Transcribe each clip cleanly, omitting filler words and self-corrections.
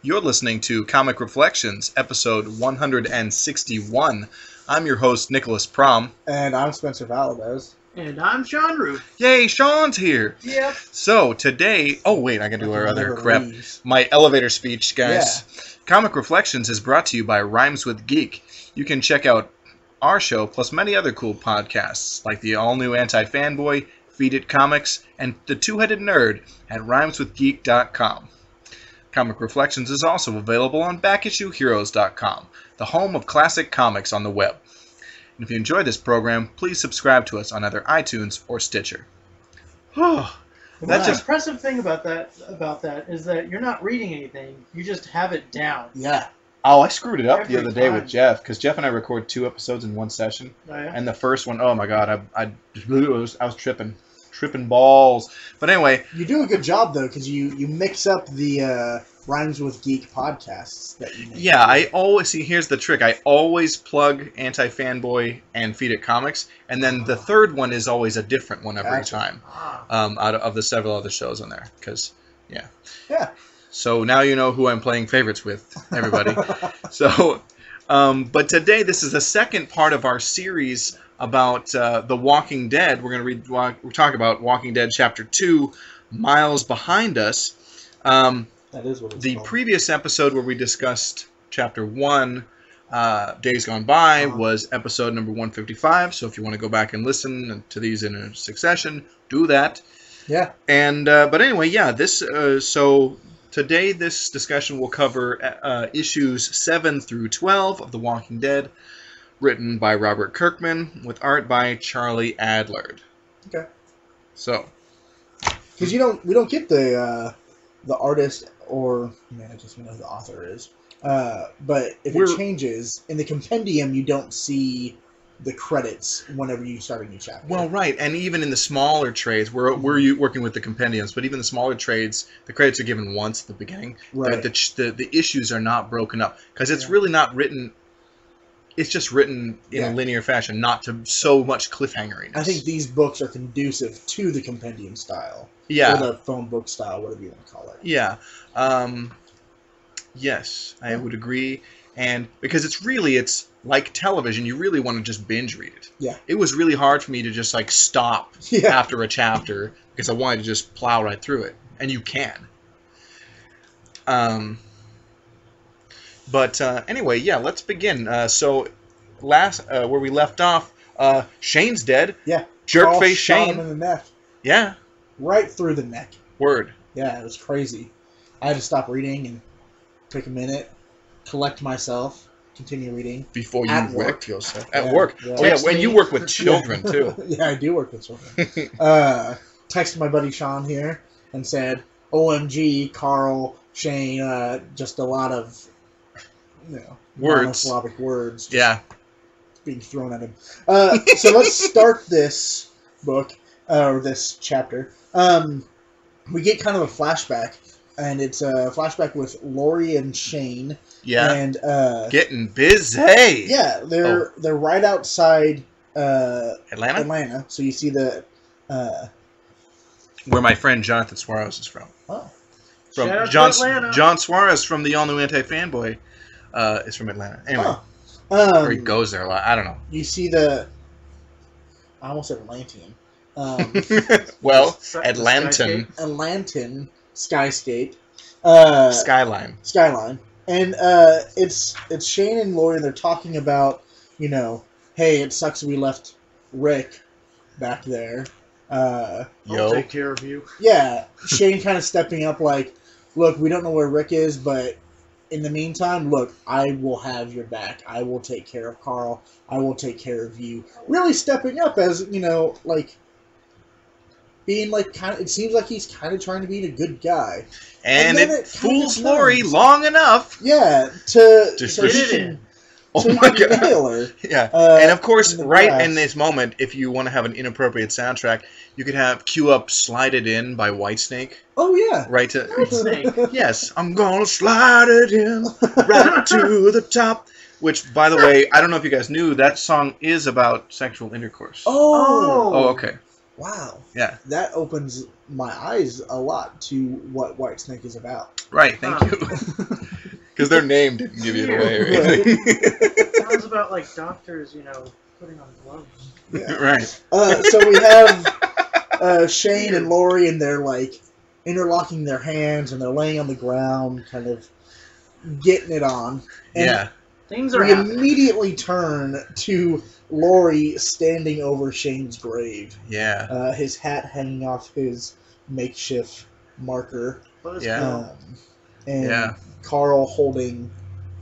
You're listening to Comic Reflections, episode 161. I'm your host, Nicholas Prom. And I'm Spencer Valadez. And I'm Sean Root. Yay, Sean's here! Yep. So, today... Oh, wait, I gotta do our other crap. Leaves. My elevator speech, guys. Yeah. Comic Reflections is brought to you by Rhymes with Geek. You can check out our show, plus many other cool podcasts, like the all-new Anti-Fanboy, Feed It Comics, and The Two-Headed Nerd at rhymeswithgeek.com. Comic Reflections is also available on BackIssueHeroes.com, the home of classic comics on the web. And if you enjoy this program, please subscribe to us on either iTunes or Stitcher. The impressive thing about that is that you're not reading anything; you just have it down. Yeah. Oh, I screwed it up Every the other day time. with Jeff, because Jeff and I record 2 episodes in one session. Oh, yeah? And the first one, oh my god, I was tripping balls. But anyway, You do a good job, though, because you mix up the Rhymes with Geek podcasts that you make. yeah, I always see. Here's the trick: I always plug Anti-Fanboy and Feed It Comics, and then the third one is always a different one every Gotcha. time. Ah. Out of the several other shows on there, because yeah. Yeah. So now you know who I'm playing favorites with, everybody. So, but today this is the second part of our series about The Walking Dead. We're we're talking about Walking Dead Chapter 2, Miles Behind Us. That is what it's The called. previous episode where we discussed Chapter 1, Days Gone By, was episode number 155. So if you want to go back and listen to these in a succession, do that. Yeah. And but anyway, yeah. So today this discussion will cover issues 7 through 12 of The Walking Dead, written by Robert Kirkman with art by Charlie Adlard. Okay. So Because we don't get the artist or I guess we know who the author is. But if it changes in the compendium, you don't see the credits whenever you start a new chapter. well, right, and even in the smaller trades, we're working with the compendiums, but even the smaller trades, the credits are given once at the beginning. Right. The issues are not broken up because it's really not written. It's just written in a linear fashion, not to so much cliffhangeriness. I think these books are conducive to the compendium style. Yeah. Or the phone book style, whatever you want to call it. Yeah. Yes, I would agree. And because it's like television, you really want to just binge read it. Yeah. It was really hard for me to just like stop after a chapter because I wanted to just plow right through it. And you can. But anyway, yeah, let's begin. So last where we left off, Shane's dead. Yeah. Jerkface Shot him Shane. in the neck. Yeah. Right through the neck. Word. Yeah, it was crazy. I had to stop reading and take a minute, collect myself, continue reading. Before you At work. wrecked yourself. At work. Yeah. Oh, yeah, Text when me. you work with children, too. Yeah, I do work with children. Texted my buddy Sean here and said, OMG, Carl, Shane, just a lot of, Words. monosyllabic words just Yeah. being thrown at him. So let's start this book, or this chapter. We get kind of a flashback, and it's a flashback with Lori and Shane. Yeah. And Getting busy. yeah, they're right outside Atlanta? Atlanta. So you see the Where my friend Jonathan Suarez is from. oh From Shout out to John Atlanta. John Suarez from the all-new Anti-Fanboy is from Atlanta. Anyway, or he goes there a lot. I don't know. You see I almost said Atlantean. Well, The Atlantan. Atlantan skyscape. Skyline. Skyline. And it's Shane and Lori, and they're talking about, hey, it sucks we left Rick back there. I'll Yo. take care of you. Yeah, Shane kind of stepping up like, look, we don't know where Rick is, but in the meantime, look, I will have your back. I will take care of Carl. I will take care of you. Really stepping up as, being like it seems like he's kind of trying to be a good guy. And then it it fools kinda Lori turns. long enough. Yeah, to Just so for he Get it can- in. Oh so he my can god. nail her. Yeah. Uh, And of course, in the right grass. in this moment, if you want to have an inappropriate soundtrack, you could have cue up Slide It In by Whitesnake. Oh yeah. Right to Whitesnake. Yes, I'm gonna slide it in right to the top. Which, by the way, I don't know if you guys knew, that song is about sexual intercourse. Oh. Oh, okay. Wow. Yeah. That opens my eyes a lot to what Whitesnake is about. Right. Thank you. Because their name didn't give it away or anything. It sounds about like doctors, putting on gloves. Yeah. Right. So we have Shane and Lori, and they're like interlocking their hands, and they're laying on the ground, kind of getting it on. And yeah. Things are we happening. immediately turn to Lori standing over Shane's grave. Yeah. His hat hanging off his makeshift marker. Yeah. And Carl holding,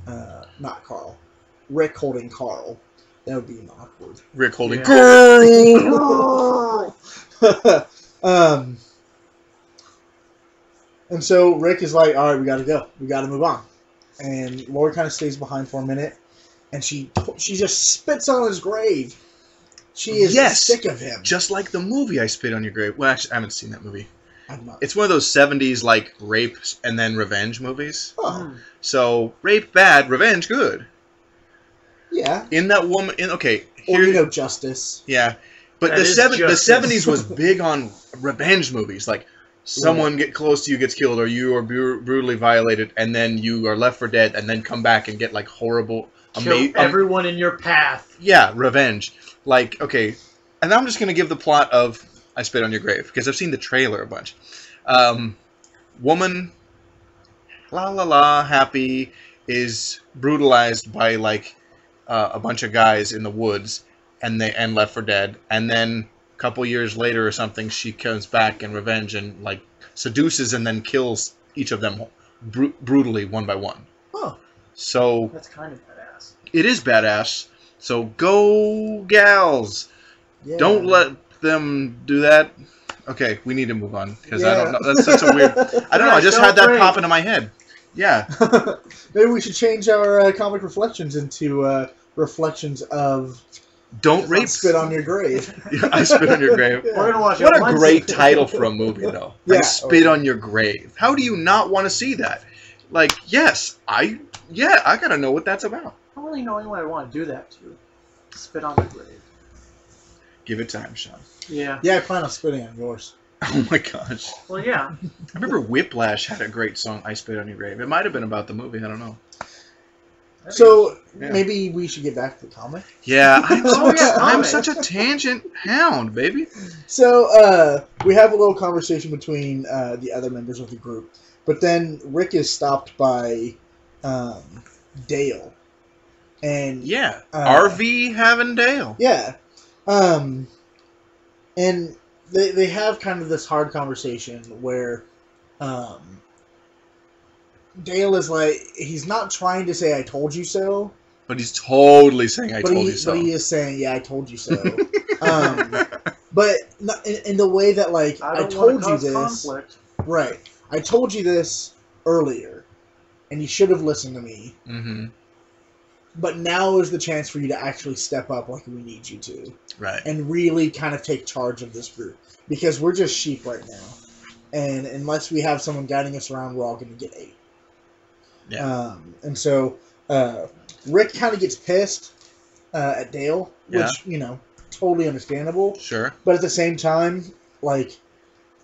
not Carl, Rick holding Carl. That would be awkward. Rick holding Girl! And so Rick is like, all right, we got to go. We got to move on. And Lori kind of stays behind for a minute, and she just spits on his grave. She is sick of him. Just like the movie I Spit on Your Grave. Well, actually, I haven't seen that movie. I'm not. It's one of those 70s, like, rape and then revenge movies. Oh. So, rape bad, revenge good. Yeah. In that woman... Okay. Or, justice. Yeah. But the 70s was big on revenge movies. Like, someone get close to you gets killed, or you are brutally violated, and then you are left for dead, and then come back and get, like, horrible... Kill everyone in your path. Yeah, revenge. Like, okay. And I'm just going to give the plot of I Spit on Your Grave, because I've seen the trailer a bunch. Woman, happy, is brutalized by, like, a bunch of guys in the woods, and left for dead. And then a couple years later or something, she comes back in revenge and, like, seduces and then kills each of them brutally one by one. Oh. So... That's kind of badass. It is badass. So go, gals. Yeah. Don't let them do that. Okay, we need to move on, because I don't know. That's such a weird... I don't know. I just had that pop into my head. Yeah. Maybe we should change our comic reflections into reflections of... Don't rape. Spit on Your Grave. I Spit on Your Grave. We're gonna watch what a great title for a movie, though. Yeah. I Spit on Your Grave. How do you not want to see that? Like, yes, I gotta know what that's about. I don't really know anyone I want to do that to. Spit on my grave. Give it time, Sean. Yeah. Yeah, I plan on spitting on yours. Oh my gosh. Well, yeah. I remember Whiplash had a great song, I Spit on Your Grave. It might have been about the movie, I don't know. So, maybe we should get back to the comic? Yeah, I'm such a tangent hound, baby. So, we have a little conversation between the other members of the group. But then Rick is stopped by Dale. And RV having Dale. Yeah. And they have kind of this hard conversation where Dale is like, he's not trying to say I told you so. But he's totally saying I told you so. But he is saying, yeah, I told you so. But in the way that, like, I told you this. Conflict. Right. I told you this earlier, and you should have listened to me. Mm-hmm. But now is the chance for you to actually step up like we need you to. Right. And really kind of take charge of this group. Because we're just sheep right now. And unless we have someone guiding us around, we're all going to get ate. Yeah. And so Rick kind of gets pissed at Dale, which, totally understandable. Sure. But at the same time, like,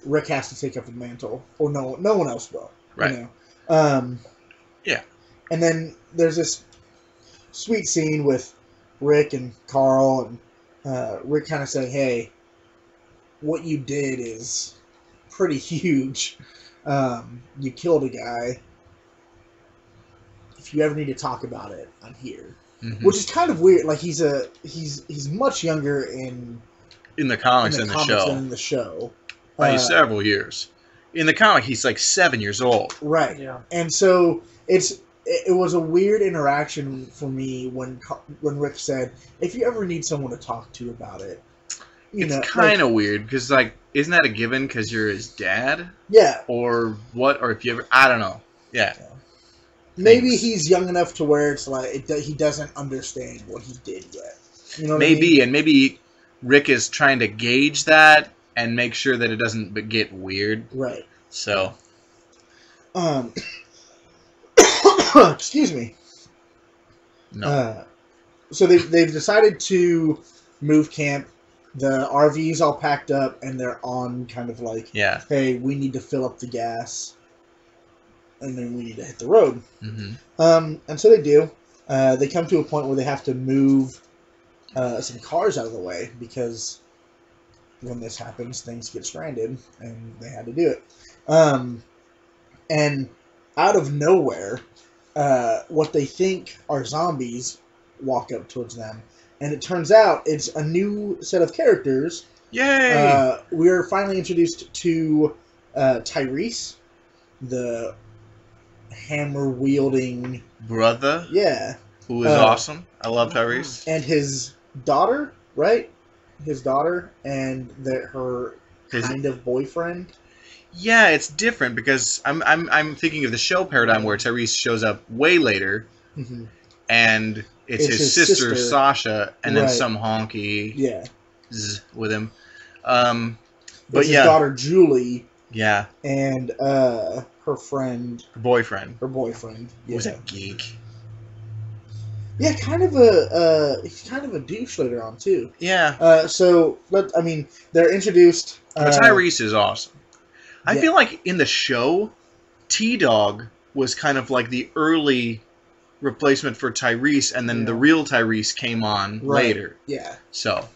Rick has to take up the mantle. Or no one else will. Right. Yeah. And then there's this sweet scene with Rick and Carl, and Rick kind of saying, hey, what you did is pretty huge. You killed a guy. If you ever need to talk about it, I'm here. Mm-hmm. Which is kind of weird. Like, he's much younger in the comics than the show. Than in the show. By several years. In the comic, he's like 7 years old. Right. Yeah. And so it was a weird interaction for me when Rick said, if you ever need someone to talk to about it. It's kind of weird, because, like, isn't that a given because you're his dad? Yeah. Or what? Or if you ever... I don't know. Yeah. Maybe he's young enough to where it's like he doesn't understand what he did yet. You know what I mean? And maybe Rick is trying to gauge that and make sure that it doesn't get weird. Right. So. Excuse me. No. So they've decided to move camp The RV's all packed up, and they're on kind of like, Yeah. hey, we need to fill up the gas, and then we need to hit the road. Mm-hmm. And so they do. They come to a point where they have to move some cars out of the way because when this happens, things get stranded, and they had to do it. And out of nowhere, what they think are zombies walk up towards them. And it turns out it's a new set of characters. Yay! We're finally introduced to Tyrese, the hammer-wielding... brother. Yeah. Who is awesome. I love Tyrese. And his daughter, right? His daughter and her kind of boyfriend. Yeah, it's different because I'm thinking of the show paradigm where Tyrese shows up way later, Mm-hmm. and it's his sister Sasha, and then Right. some honky with him. But it's his daughter Julie. Yeah. And her friend. Her boyfriend. Yeah. Who's a geek. Yeah, kind of he's kind of a douche later on too. Yeah. They're introduced. But Tyrese is awesome. I Yeah. feel like in the show, T-Dog was kind of like the early replacement for Tyrese, and then the real Tyrese came on later. Yeah. So.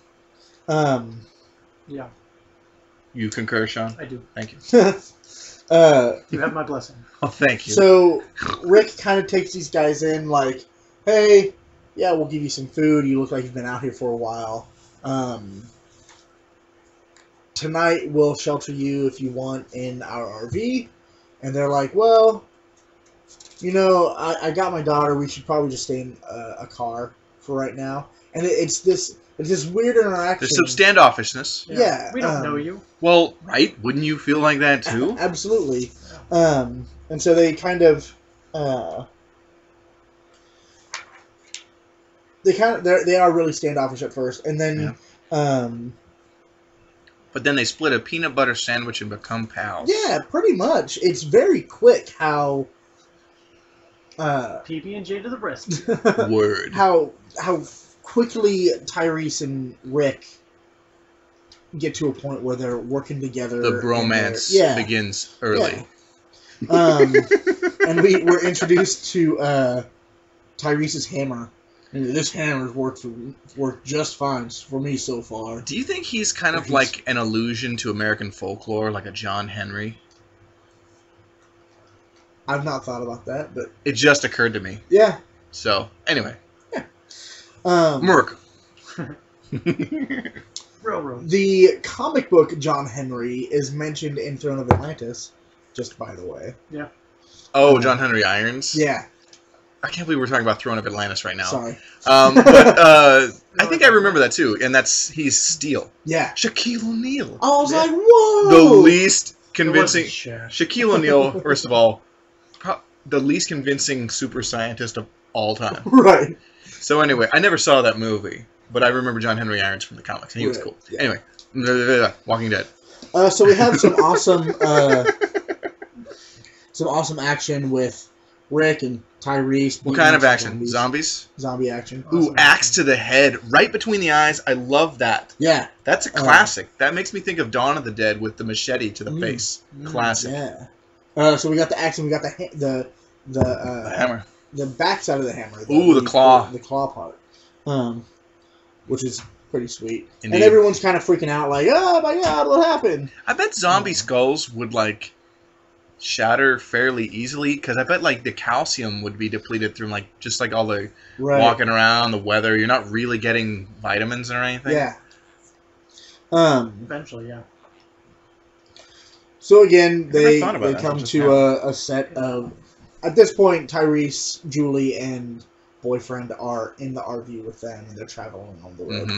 Yeah. You concur, Sean? I do. Thank you. You have my blessing. Oh, thank you. So Rick kind of takes these guys in like, hey, yeah, we'll give you some food. You look like you've been out here for a while. Tonight we'll shelter you if you want in our RV. And they're like, well, you know, I got my daughter. We should probably just stay in a car for right now. And it's this weird interaction. There's some standoffishness. Yeah. We don't know you. Well, right? Wouldn't you feel like that too? Absolutely. And so they kind of they are really standoffish at first, and then but then they split a peanut butter sandwich and become pals. Yeah, pretty much. It's very quick how PB&J to the breast. Word. How quickly Tyrese and Rick get to a point where they're working together. The bromance begins early. Yeah. And we're introduced to Tyrese's hammer. And this hammer's worked just fine for me so far. Do you think he's kind of like an allusion to American folklore, like a John Henry? I've not thought about that, but it just occurred to me. Yeah. So anyway. Yeah. Merc. Railroad. The comic book John Henry is mentioned in Throne of Atlantis, just by the way. Yeah. Oh, John Henry Irons? Yeah. I can't believe we're talking about Throne of Atlantis right now. Sorry. I think I remember that too, and he's Steel. Yeah. Shaquille O'Neal. I was like, whoa! The least convincing... Shaq. Shaquille O'Neal, first of all, the least convincing super scientist of all time. Right. So anyway, I never saw that movie, but I remember John Henry Irons from the comics, and he was cool. Yeah. Anyway, Walking Dead. So we have some awesome action with Rick and Tyrese. What kind of action? Zombies? Zombie action. Ooh, axe to the head, right between the eyes. I love that. Yeah. That's a classic. That makes me think of Dawn of the Dead with the machete to the face. Classic. Yeah. So we got the axe and we got the hammer. The backside of the hammer. The claw. The claw part. Which is pretty sweet. Indeed. And everyone's kind of freaking out like, oh my god, what happened? I bet zombie skulls would like shatter fairly easily because I bet like the calcium would be depleted through like just like all the walking around, the weather. You're not really getting vitamins or anything. Yeah. Eventually, yeah. So again, they come just to a set of. At this point, Tyrese, Julie, and boyfriend are in the RV with them, and they're traveling on the road.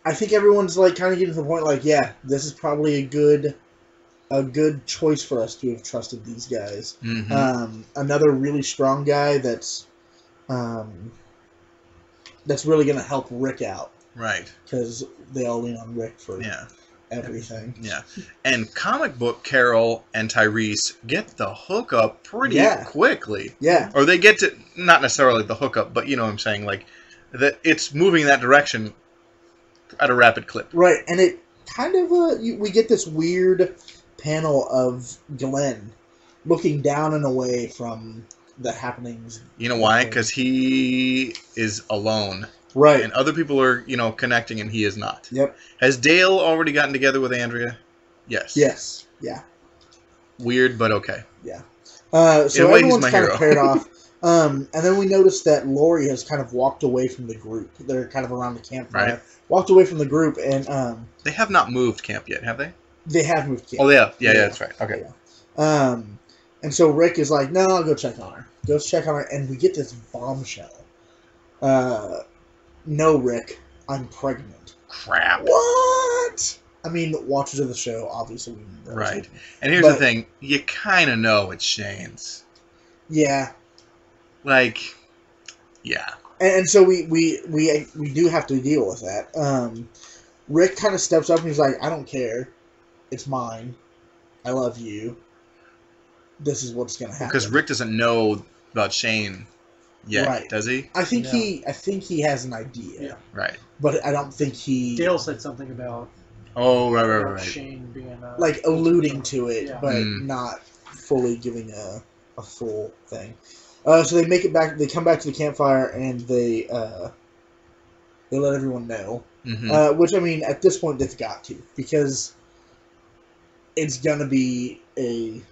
I think everyone's like kind of getting to the point, like, yeah, this is probably a good choice for us to have trusted these guys. Another really strong guy that's really going to help Rick out, right? Because they all lean on Rick for everything. Yeah. And comic book Carol and Tyrese get the hookup pretty quickly. Yeah. Or they get to, not necessarily the hookup, but you know what I'm saying, like, that it's moving in that direction at a rapid clip. Right, and it kind of, we get this weird panel of Glenn looking down and away from the happenings. You know why? Because he is alone. Right. And other people are, you know, connecting and he is not. Yep. Has Dale already gotten together with Andrea? Yes. Yes. Yeah. Weird, but okay. Yeah. So way, everyone's kind of paired off. And then we noticed that Lori has kind of walked away from the group. They're kind of around the campfire. Right. Walked away from the group, and they have not moved camp yet, have they? They have moved camp. Oh, yeah. Yeah, that's right. Okay. Yeah. And so Rick is like, no, I'll go check on her. Goes check on her, and we get this bombshell. No, Rick, I'm pregnant. Crap. What? I mean, watchers of the show, obviously. Right. And here's the thing. You kind of know it's Shane's. Yeah. Like, yeah. And so we do have to deal with that. Rick kind of steps up and he's like, I don't care. It's mine. I love you. This is what's going to happen. Because Rick doesn't know about Shane yet, right. Does he? I think he has an idea. Yeah. Right. But I don't think he... Dale said something about... Oh, right. Shane being... like, alluding to it, but Mm. not fully giving a full thing. So they make it back. They come back to the campfire, and they let everyone know. Mm-hmm. Which, I mean, at this point, they've got to. Because it's going to be it's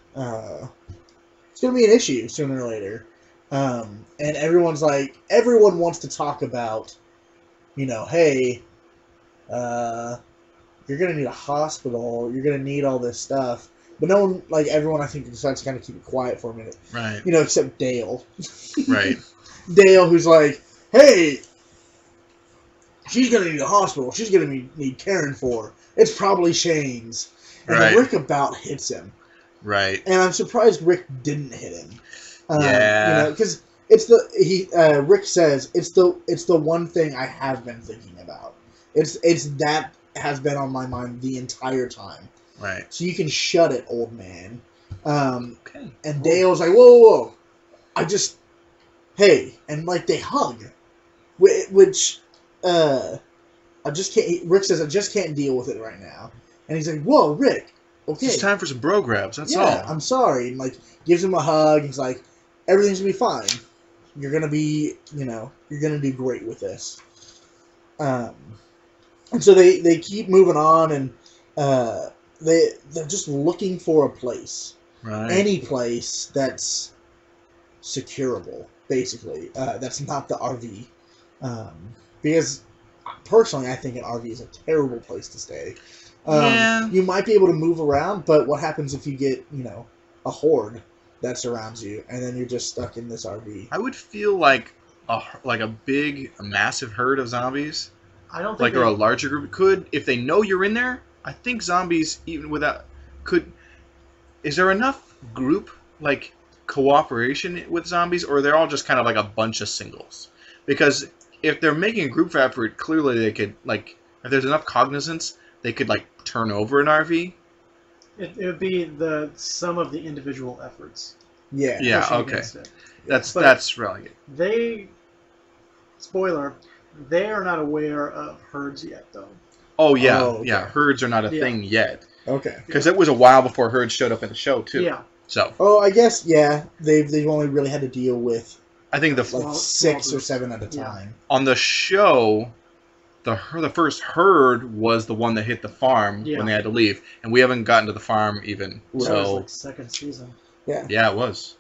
going to be an issue sooner or later. And everyone's like, everyone wants to talk about, you know, hey, you're going to need a hospital, you're going to need all this stuff. But no one, like, everyone, I think, decides to kind of keep it quiet for a minute. Right. You know, except Dale. Right. Dale, who's like, hey, she's going to need a hospital. She's going to need caring for. It's probably Shane's. And Right. Rick about hits him. Right. And I'm surprised Rick didn't hit him. Yeah. You know, because Rick says, it's the one thing I have been thinking about. It's that has been on my mind the entire time. Right. So you can shut it, old man. Okay. And Dale's like, whoa. Hey. And, like, they hug. Which, I just can't, Rick says, I just can't deal with it right now. And he's like, whoa, Rick. Okay. It's time for some bro grabs, that's all. Yeah, I'm sorry. And, like, gives him a hug. He's like, everything's going to be fine. You're going to be, you know, you're going to do great with this. And so they keep moving on, and they're just looking for a place. Right. Any place that's securable, basically. That's not the RV. Because, personally, I think an RV is a terrible place to stay. Yeah. You might be able to move around, but what happens if you get, you know, a horde that surrounds you, and then you're just stuck in this RV? I would feel like a massive herd of zombies, I don't think or a larger group, could, if they know you're in there, I think zombies, even without, could, is there enough group, like, cooperation with zombies, or they're all just kind of like a bunch of singles? Because if they're making a group effort, clearly they could, like, if there's enough cognizance, they could, like, turn over an RV. It would be the sum of the individual efforts. Yeah. Yeah, pushing okay. against it. That's really good. Spoiler, they are not aware of herds yet, though. Oh, yeah. Oh, okay. Yeah, herds are not a thing yet. Okay. Because it was a while before herds showed up in the show, too. Yeah. So. Oh, I guess, yeah. They've only really had to deal with, I think like, Small 6 or groups. 7 at a time. on the show, the first herd was the one that hit the farm Yeah. when they had to leave, and we haven't gotten to the farm even. Right. That was So like second season. Yeah. yeah, it was.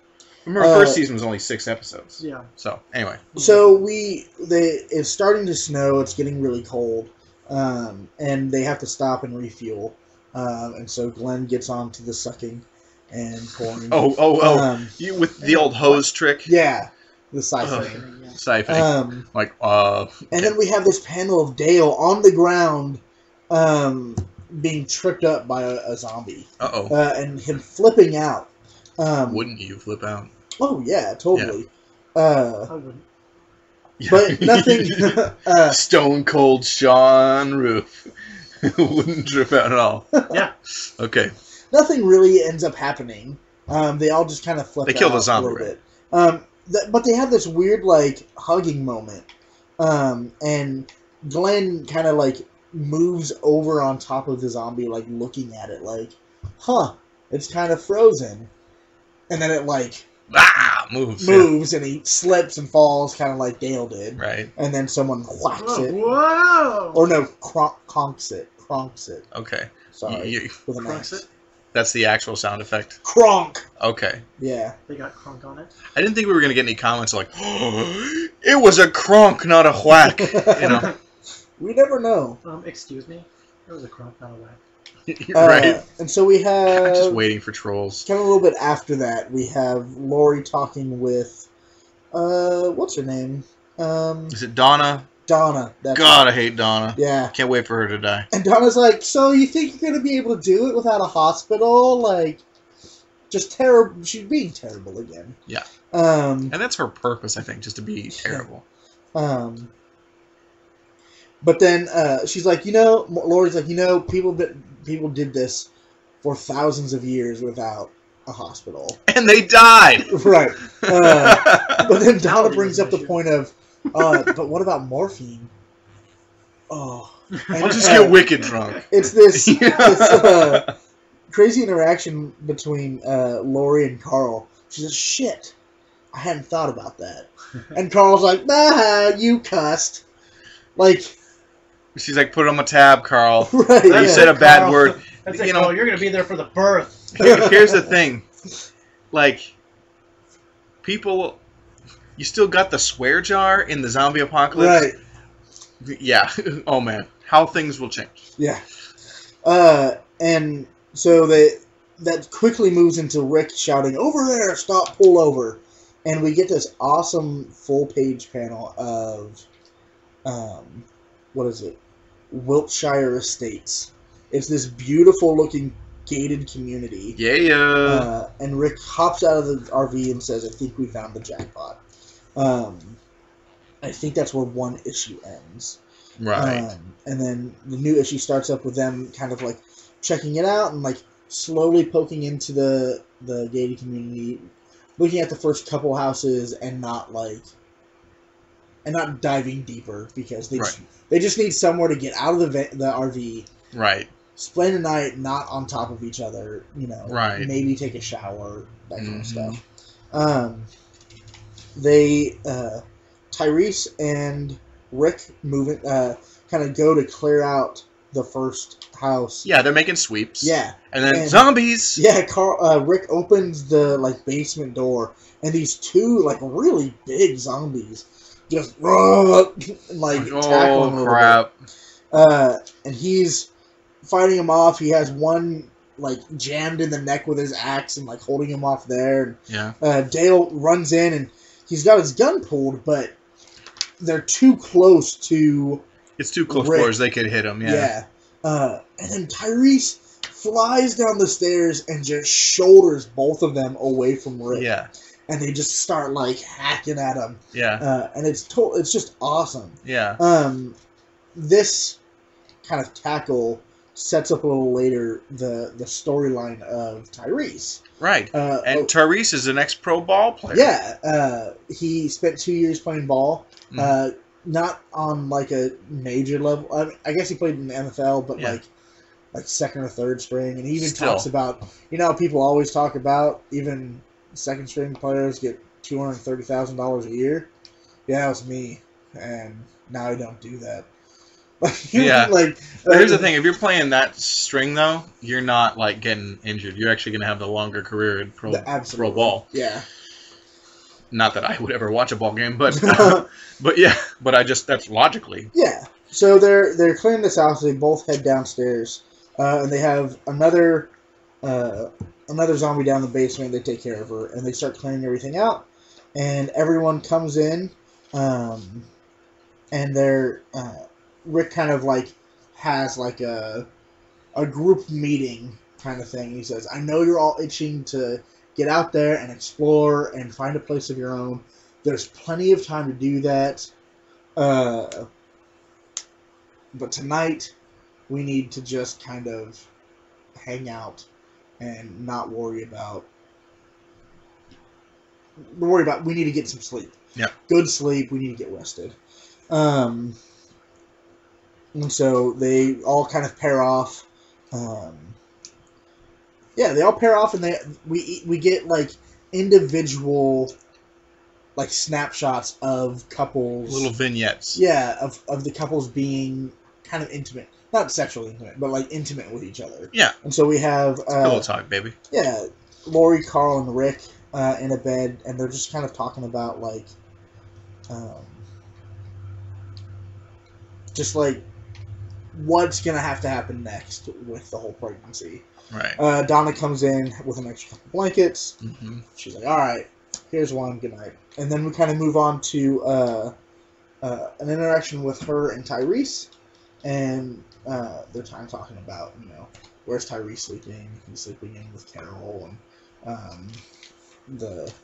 Remember, the first season was only 6 episodes. Yeah. So anyway, So it's starting to snow. It's getting really cold, and they have to stop and refuel. And so Glenn gets on to the sucking and pouring. You with the old hose trick. Yeah, the siphoning. Yeah. Siphoning. And then we have this panel of Dale on the ground, being tripped up by a zombie. And him flipping out. Wouldn't you flip out? Oh yeah, totally. I wouldn't. But nothing. Stone Cold Sean Roof. Wouldn't trip out at all. Yeah. Okay. Nothing really ends up happening. They all just kind of flip out. They kill the a zombie, little bit. But they have this weird, like, hugging moment. And Glenn kind of, like, moves over on top of the zombie, like, looking at it, like, huh, it's kind of frozen. And then it, like, moves, and he slips and falls, kind of like Dale did. Right. And then someone whacks it. Whoa! Or no, cronks it. Okay. Sorry. With an Cronks X. it? That's the actual sound effect. Kronk! Okay. Yeah. They got crunk on it. I didn't think we were going to get any comments like, oh, it was a cronk, not a whack. You know. We never know. Excuse me? It was a crunk, not a whack. Right. And so we have... Just waiting for trolls. Kind of a little bit after that, we have Lori talking with... what's her name? Is it Donna? Donna. God, I hate Donna. Yeah. Can't wait for her to die. And Donna's like, so you think you're going to be able to do it without a hospital? Like, just terrible. She's being terrible again. Yeah. And that's her purpose, I think, just to be terrible. But then she's like, Lori's like, people did this for thousands of years without a hospital. And they died! Right. But then Donna brings up the point of, but what about morphine? Oh. And, I'll just get wicked drunk. It's this crazy interaction between Lori and Carl. She says, shit, I hadn't thought about that. And Carl's like, nah, you cussed. Like... She's like, put on my tab, Carl. Right. You said a bad Carl. word. That's like, Carl, you're going to be there for the birth. Here's the thing. Like, people... You still got the swear jar in the zombie apocalypse? Right. Yeah. Oh, man. How things will change. Yeah. And so that quickly moves into Rick shouting, over there, stop, pull over. And we get this awesome full-page panel of, what is it? Wiltshire Estates. It's this beautiful-looking gated community. Yeah. And Rick hops out of the RV and says, I think we found the jackpot. I think that's where one issue ends. Right. And then the new issue starts up with them kind of like checking it out and like slowly poking into the gated community, looking at the first couple houses and not diving deeper because they just need somewhere to get out of the RV. Right. Spend the night not on top of each other, Right. Maybe take a shower, that kind of stuff. Tyrese and Rick kind of go to clear out the first house. Yeah, they're making sweeps. Yeah. And then zombies! Yeah, Rick opens the basement door, and these two really big zombies just tackle him a crap. little bit. And he's fighting him off. He has one jammed in the neck with his axe and holding him off there. Yeah. Dale runs in and he's got his gun pulled, but they're too close to. It's too close Rick. quarters. They could hit him. Yeah. And then Tyrese flies down the stairs and just shoulders both of them away from Rick. Yeah. And they just start hacking at him. Yeah. And it's just awesome. Yeah. This kind of tackle sets up a little later the storyline of Tyrese. Right. And Tyrese is an ex-pro ball player. Yeah. He spent 2 years playing ball. Mm. Not on a major level. I guess he played in the NFL, but second or third string. And he even talks about, people always talk about even second string players get $230,000 a year. Yeah, that was me, and now I don't do that. Yeah. Here's the thing: if you're playing that string, though, you're not getting injured. You're actually going to have the longer career in pro ball. Yeah. Not that I would ever watch a ball game, but but that's logically. Yeah. So they're clearing this house. They both head downstairs, and they have another zombie down in the basement. They take care of her, and they start clearing everything out. And everyone comes in, and they're Rick kind of has a group meeting kind of thing. He says, "I know you're all itching to get out there and explore and find a place of your own. There's plenty of time to do that. But tonight, we need to just kind of hang out and not worry about. We need to get some sleep. Yeah. Good sleep. We need to get rested. And so they all kind of pair off. They all pair off, and we get like individual like snapshots of couples, little vignettes. Yeah, of the couples being kind of intimate, not sexually intimate, but like intimate with each other. Yeah. And so we have pillow talk, baby. Yeah, Lori, Carl, and Rick in a bed, and they're just kind of talking about like, just like what's gonna have to happen next with the whole pregnancy. Right. Donna comes in with an extra couple blankets. Mm-hmm. She's like, "All right, here's one. Good night." And then we kind of move on to an interaction with her and Tyrese, and they're kind of talking about, where's Tyrese sleeping? He's sleeping in with Carol, and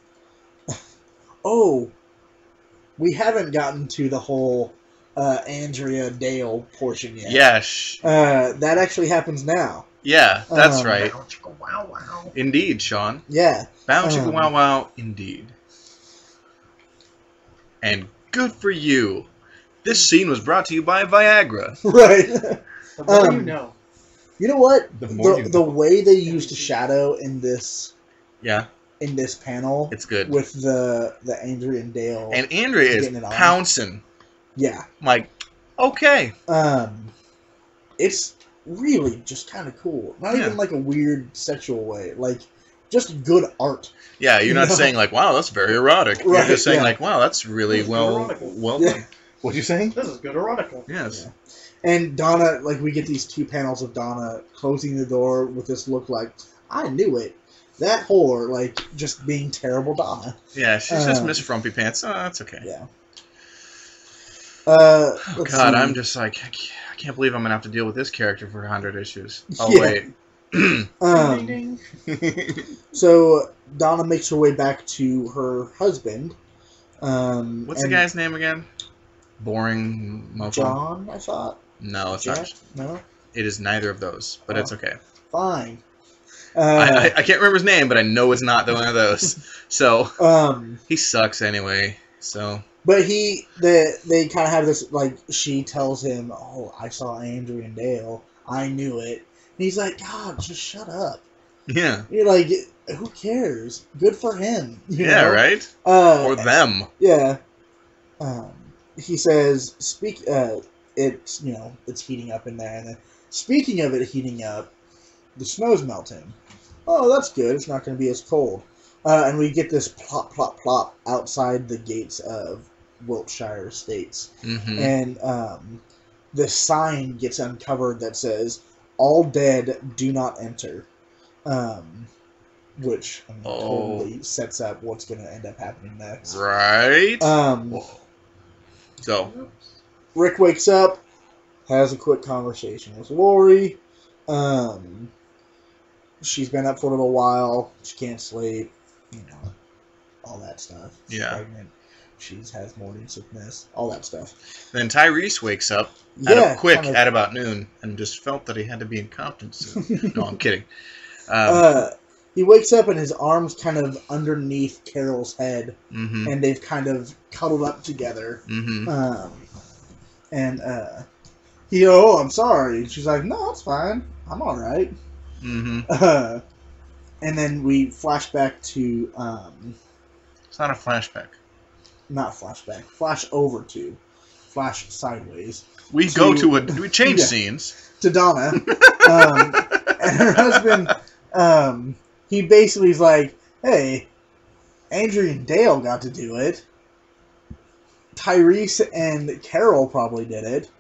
we haven't gotten to the whole Andrea Dale portion yet. Yes. That actually happens now. Yeah, that's right. Bow, chicka, wow, wow. Indeed, Sean. Yeah. Bow chicka wow wow, indeed. And good for you. This scene was brought to you by Viagra. Right. The more you know. You know what? The way they used shadow in this panel, it's good. With the Andrea and Dale. And Andrea is pouncing. Yeah. Like, okay. It's really just kind of cool. Not even like a weird sexual way. Like, just good art. Yeah, you're not saying like, wow, that's very erotic. Right, you're just saying like, wow, that's really well done. Yeah. What'd you say? This is good erotica. Yes. Yeah. And Donna, like, we get these two panels of Donna closing the door with this look like, I knew it. That whore, like, just being terrible Donna. Yeah, she's just Miss Frumpy Pants. Oh, that's okay. Yeah. God, see. I'm just like, I can't believe I'm going to have to deal with this character for 100 issues. Oh, yeah. Wait. So, Donna makes her way back to her husband. What's the guy's name again? Boring mofo? John, I thought? No, it's Jack? not. No? It is neither of those, but it's okay. Fine. I can't remember his name, but I know it's not one of those. So, he sucks anyway, so... But they kind of have this, like, she tells him, oh, I saw Andrea and Dale. I knew it. And he's like, God, just shut up. Yeah. You're like, who cares? Good for him. You know? Right? Or them. Yeah. He says, it's heating up in there. And then, speaking of it heating up, the snow's melting. Oh, that's good. It's not going to be as cold. And we get this plop, plop, plop outside the gates of Wiltshire Estates. Mm-hmm. And this sign gets uncovered that says, all dead do not enter. Which totally sets up what's going to end up happening next. Right. So, Rick wakes up, has a quick conversation with Lori. She's been up for a little while. She can't sleep. All that stuff. She's pregnant. She has morning sickness. All that stuff. Then Tyrese wakes up at about noon and just felt that he had to be in Compton soon. No, I'm kidding. He wakes up and his arm's kind of underneath Carol's head, mm-hmm. and they've kind of cuddled up together. Mm-hmm. I'm sorry. And she's like, no, it's fine. I'm all right. Mm-hmm. And then we flash back to... it's not a flashback. Not flashback. Flash over to. Flash sideways. We change scenes. To Donna. And her husband, he basically is like, hey, Andrea and Dale got to do it. Tyrese and Carol probably did it.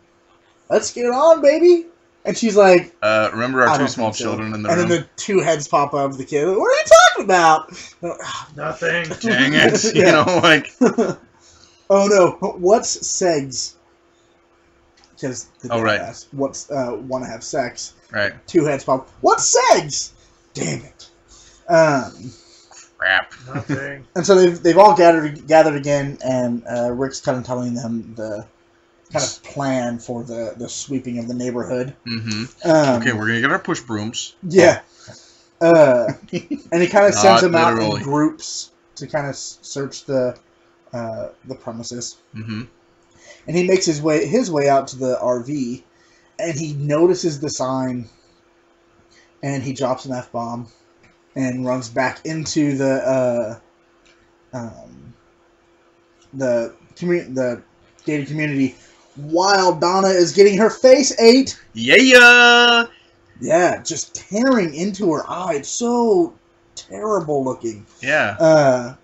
Let's get it on, baby. And she's like... remember our two small children in the room? And then the two heads pop up of the kid. What are you talking about? Nothing. Dang it. Oh, no. What's segs? Because the dad right. asked, what's want to have sex? Right. Two heads pop. What's segs? Damn it. Crap. Nothing. And so they've all gathered again, and Rick's kind of telling them the kind of plan for the sweeping of the neighborhood. Mm-hmm. Okay, we're gonna get our push brooms. Yeah. And he kind of sends them out in groups to kind of search the premises. Mm-hmm. And he makes his way out to the RV, and he notices the sign, and he drops an F-bomb, and runs back into the gated community, while Donna is getting her face ate. Yeah. Yeah, just tearing into her eye. It's so terrible looking. Yeah.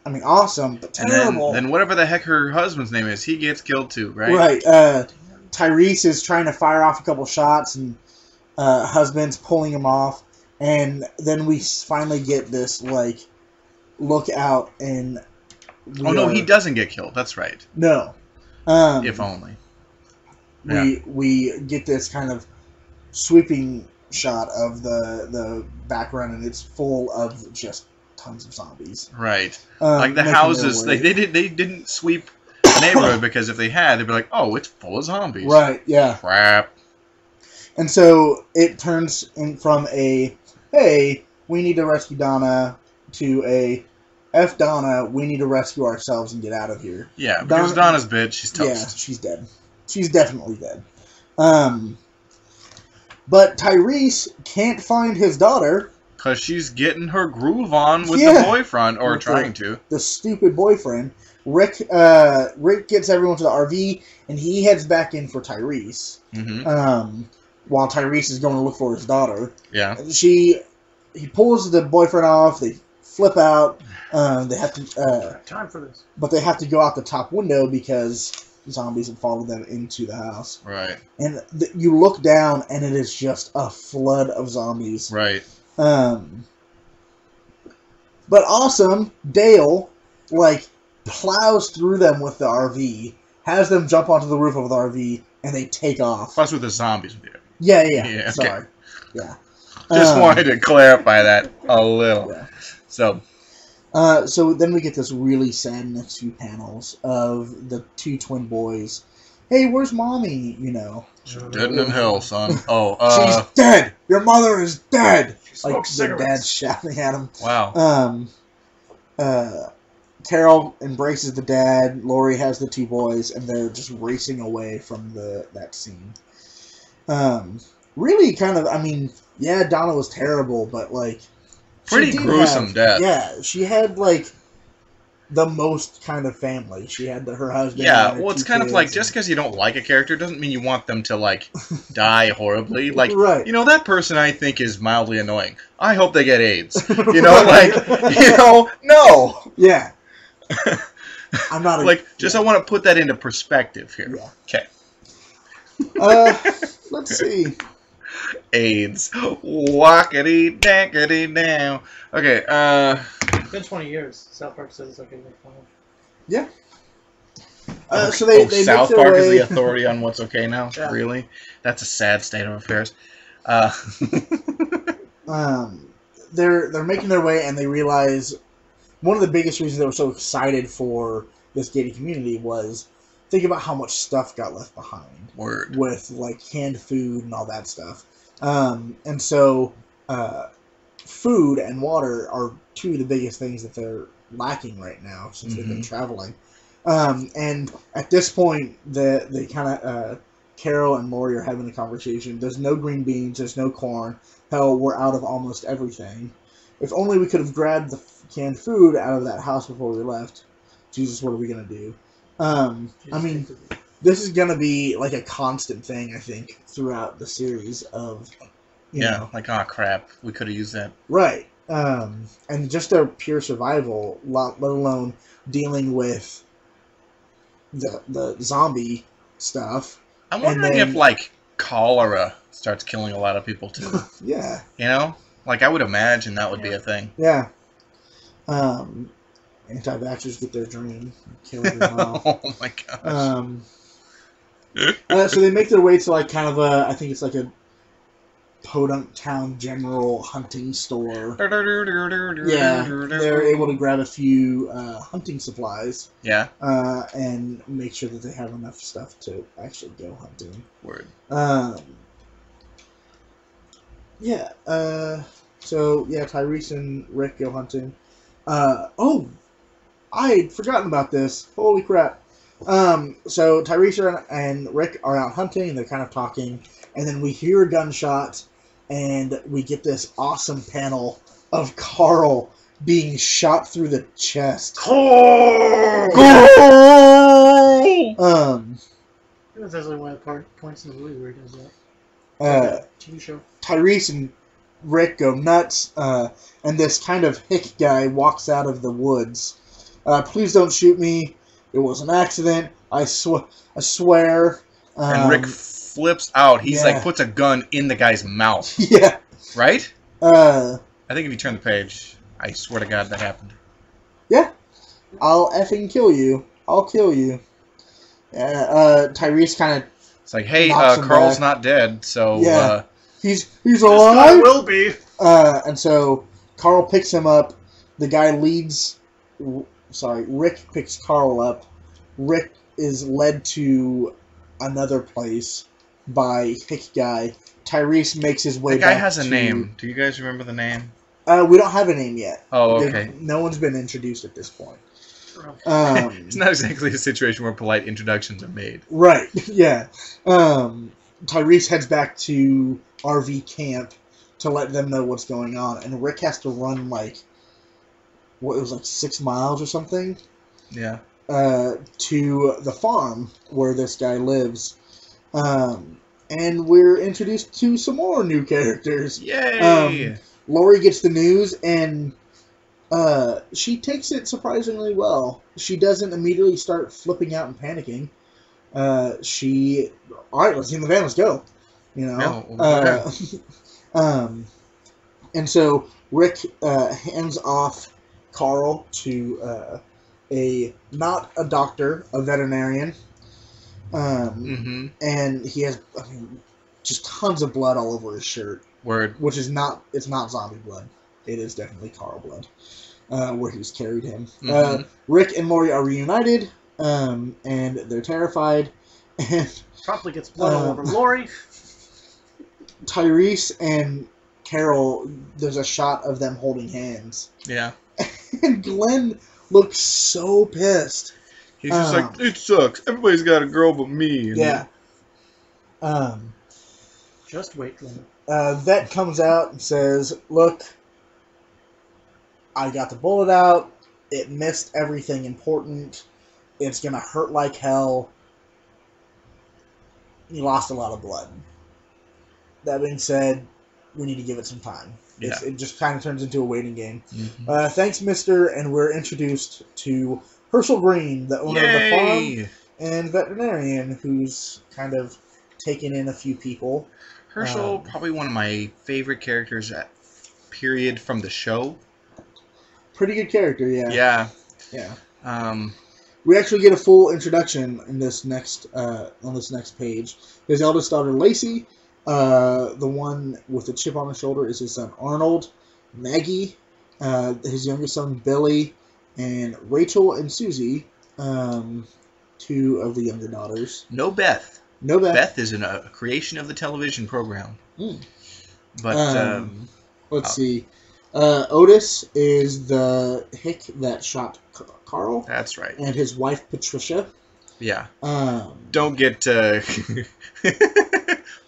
I mean, awesome, but terrible. And then whatever the heck her husband's name is, he gets killed too, right? Right. Tyrese is trying to fire off a couple shots, and husband's pulling him off. And then we finally get this, like, look out, and... no, he doesn't get killed. That's right. No. If only. We get this kind of sweeping shot of the background, and it's full of just tons of zombies. Right. Like the houses, they didn't sweep the neighborhood, because if they had, they'd be like, oh, it's full of zombies. Right, yeah. Crap. And so it turns from a, hey, we need to rescue Donna, to a, F Donna, we need to rescue ourselves and get out of here. Yeah, because Donna's bitch, she's toast. Yeah, she's dead. She's definitely dead. But Tyrese can't find his daughter. Because she's getting her groove on with the boyfriend, or with trying to. The stupid boyfriend. Rick gets everyone to the RV, and he heads back in for Tyrese. Mm-hmm. While Tyrese is going to look for his daughter. Yeah. He pulls the boyfriend off. They flip out. They have to... time for this. But they have to go out the top window because zombies have followed them into the house. Right. And you look down, and it is just a flood of zombies. Right. But awesome, Dale, like, plows through them with the RV, has them jump onto the roof of the RV, and they take off. Plus with the zombies. Yeah. Okay. Sorry. Yeah. Just wanted to clarify that a little. Yeah. So then we get this really sad next few panels of the two twin boys. Hey, where's mommy? You know. She's dead in hell, son. Oh, she's dead! Your mother is dead! Like, the cigarettes. dad's shouting at him. Wow. Carol embraces the dad. Lori has the two boys, and they're just racing away from that scene. Really kind of, I mean, yeah, Donna was terrible, but, like... Pretty gruesome death. Yeah, she had, like... the most kind of family. She had her husband. Yeah, well, it's kind of like, just because you don't like a character doesn't mean you want them to, like, die horribly. Like, right. You know, that person I think is mildly annoying. I hope they get AIDS. You know, like, you know, no. Yeah. I'm not like, just I want to put that into perspective here. Yeah. Okay. Let's see. AIDS. Walkity dankity down. Okay, It's been 20 years. South Park says it's okay to make fun of. Yeah. So they South Park is the authority on what's okay now? Yeah. Really? That's a sad state of affairs. They're making their way, and they realize one of the biggest reasons they were so excited for this gated community was think about how much stuff got left behind. Word. With, like, canned food and all that stuff. And so food and water are two of the biggest things that they're lacking right now since they've been traveling. And at this point, they kind of Carol and Lori are having a conversation. There's no green beans. There's no corn. Hell, we're out of almost everything. If only we could have grabbed the canned food out of that house before we left. Jesus, what are we going to do? I mean, this is going to be like a constant thing, I think, throughout the series of, you know, like, oh crap, we could have used that. Right. And just their pure survival, let alone dealing with the zombie stuff. I'm wondering if, like, cholera starts killing a lot of people, too. Yeah. You know? Like, I would imagine that would be a thing. Yeah. Anti-vaxxers get their dream. Kill everyone off. Oh, my gosh. So they make their way to, like, kind of a, I think it's like a Podunk Town General hunting store. Yeah, they're able to grab a few hunting supplies. Yeah. And make sure that they have enough stuff to actually go hunting. Word. Yeah. So yeah, Tyrese and Rick go hunting. Oh, I had forgotten about this. Holy crap! So Tyrese and Rick are out hunting, and they're kind of talking, and then we hear a gunshot, and we get this awesome panel of Carl being shot through the chest. Carl! It was actually one of the points in the movie where he does that. TV show. Tyrese and Rick go nuts, and this kind of hick guy walks out of the woods. Please don't shoot me. It was an accident. I swear. And Rick flips out. He's like, puts a gun in the guy's mouth. Yeah. Right? I think if you turn the page, I swear to God that happened. Yeah. I'll effing kill you. I'll kill you. Tyrese kind of... It's like, hey, Carl's not dead, so... Yeah. He's alive? I will be. And so Carl picks him up. The guy leads... Sorry, Rick picks Carl up. Rick is led to another place by Hick Guy. Tyrese makes his way back. The guy has a name. Do you guys remember the name? We don't have a name yet. Oh, okay. No one's been introduced at this point. It's not exactly a situation where polite introductions are made. Right, yeah. Tyrese heads back to RV camp to let them know what's going on, and Rick has to run it was 6 miles or something? Yeah. To the farm where this guy lives. And we're introduced to some more new characters. Yay! Lori gets the news, and she takes it surprisingly well. She doesn't immediately start flipping out and panicking. Alright, let's get in the van, let's go. You know? And so Rick hands off Carl to not a doctor, a veterinarian. And he has just tons of blood all over his shirt. Word. Which is it's not zombie blood. It is definitely Carl blood. Where he's carried him. Rick and Lori are reunited, and they're terrified. And promptly gets blood all over Lori. Tyrese and Carol, there's a shot of them holding hands. Yeah. And Glenn looks so pissed. He's just like, it sucks. Everybody's got a girl but me. Yeah. Just wait, Glenn. Vet comes out and says, look, I got the bullet out. It missed everything important. It's going to hurt like hell. You lost a lot of blood. That being said, we need to give it some time. Yeah. It just kind of turns into a waiting game. Thanks, mister, and we're introduced to Herschel Green, the owner of the farm, and veterinarian, who's kind of taken in a few people. Herschel, probably one of my favorite characters period from the show. Pretty good character, yeah. Yeah. We actually get a full introduction in this next on this next page. His eldest daughter, Lacey. The one with the chip on his shoulder is his son, Arnold. Maggie. His youngest son, Billy. And Rachel and Susie. 2 of the younger daughters. No Beth. No Beth. Beth is a creation of the television program. But let's see. Otis is the hick that shot Carl. That's right. And his wife, Patricia. Yeah. Don't get...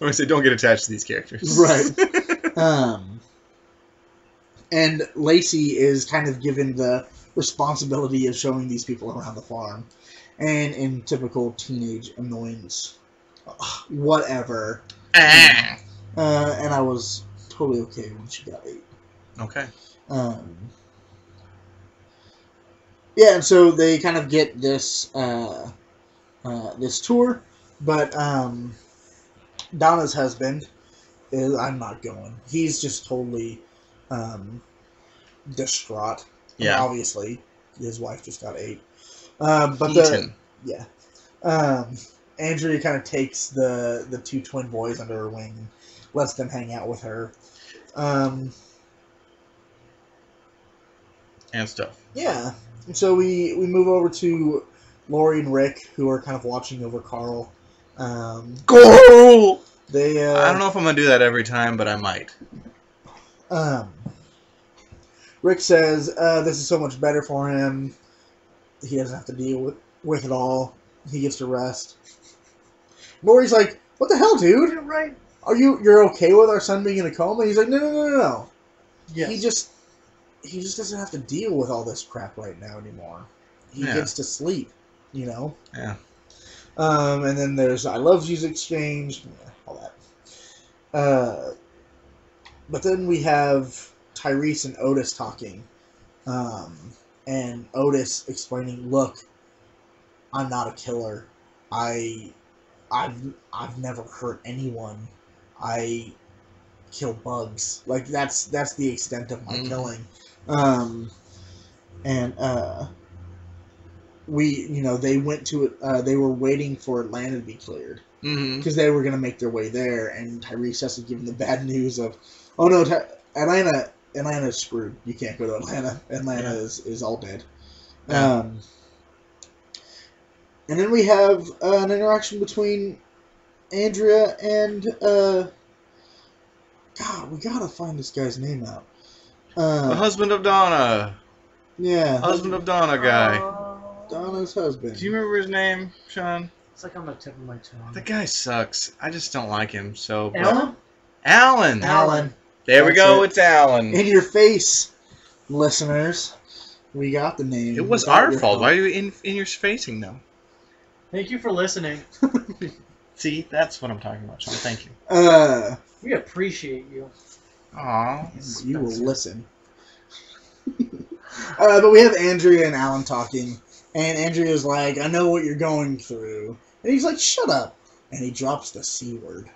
I say don't get attached to these characters. Right. And Lacey is kind of given the responsibility of showing these people around the farm. And in typical teenage annoyance, whatever. And I was totally okay when she got 8. Okay. Yeah, and so they kind of get this this tour, but Donna's husband is I'm not going. He's just totally distraught. Yeah. Obviously, his wife just got 8. Andrea kind of takes the 2 twin boys under her wing lets them hang out with her. And stuff. Yeah. So we move over to Lori and Rick, who are kind of watching over Carl. Carl! They. I don't know if I'm going to do that every time, but I might. Rick says this is so much better for him. He doesn't have to deal with it all. He gets to rest. Lori's like, "What the hell, dude? You're right. You're okay with our son being in a coma?" He's like, "No. Yes. He just doesn't have to deal with all this crap right now anymore. He gets to sleep, you know." Yeah. And then there's I love yous exchange, all that. But then we have Tyrese and Otis talking, and Otis explaining, "Look, I'm not a killer. I've never hurt anyone. I kill bugs. Like that's the extent of my killing." They went to they were waiting for Atlanta to be cleared because they were going to make their way there, and Tyrese has to give them the bad news of, "Oh no, Atlanta's screwed. You can't go to Atlanta. Atlanta is all dead." Yeah. And then we have an interaction between Andrea and God, we gotta find this guy's name out. The husband of Donna. Yeah. Husband of Donna guy. Donna's husband. Do you remember his name, Sean? It's like on the tip of my tongue. The guy sucks. I just don't like him. So. Alan? Alan. There we go. It's Alan. In your face, listeners. We got the name. It was our fault. Why are you in your facing them? Thank you for listening. See, that's what I'm talking about, Sean. Thank you. We appreciate you. Aw. You will listen. But we have Andrea and Alan talking, and Andrea's like, "I know what you're going through." And he's like, "Shut up." And he drops the C word.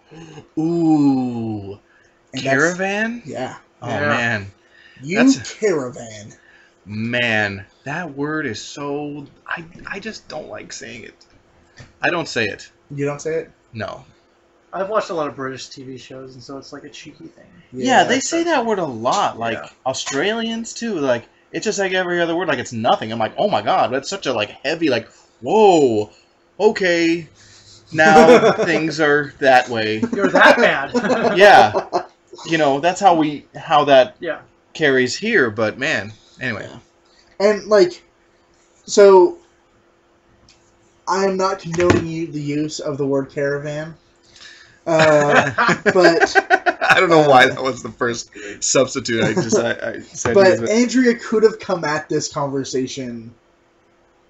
Ooh. And Caravan? Yeah. Oh, man. Caravan. Man, that word is so... I just don't like saying it. I don't say it. You don't say it? No. I've watched a lot of British TV shows, and so it's like a cheeky thing. Yeah, they say that word a lot. Like, Australians, too. Like, it's just like every other word. Like, it's nothing. I'm like, oh my god, that's such a, like, heavy, like, whoa, okay, now things are that way. You're that bad. Yeah. You know, that's how that yeah. carries here, but man, anyway. And, like, so, I am not condoning the use of the word caravan, but... I don't know why that was the first substitute I said. But Andrea could have come at this conversation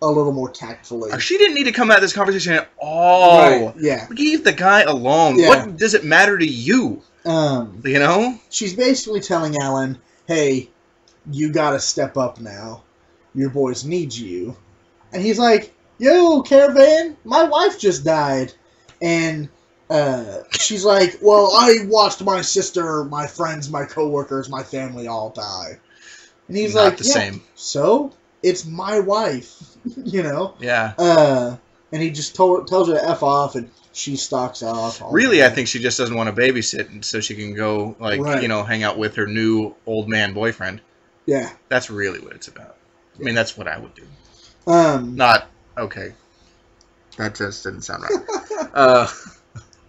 a little more tactfully. She didn't need to come at this conversation at all. Right, yeah. Leave the guy alone. Yeah. What does it matter to you? You know? She's basically telling Alan, "Hey, you gotta step up now. Your boys need you." And he's like, "Yo, Caravan, my wife just died." And she's like, "Well, I watched my sister, my friends, my coworkers, my family all die." And he's Not like, the "Yeah, same. So it's my wife," you know. Yeah. And he just tells her to F off, and she stalks off. Really, I think she just doesn't want to babysit, and so she can go, like, you know, hang out with her new old man boyfriend. Yeah. That's really what it's about. I mean, that's what I would do. Not okay. That just didn't sound right.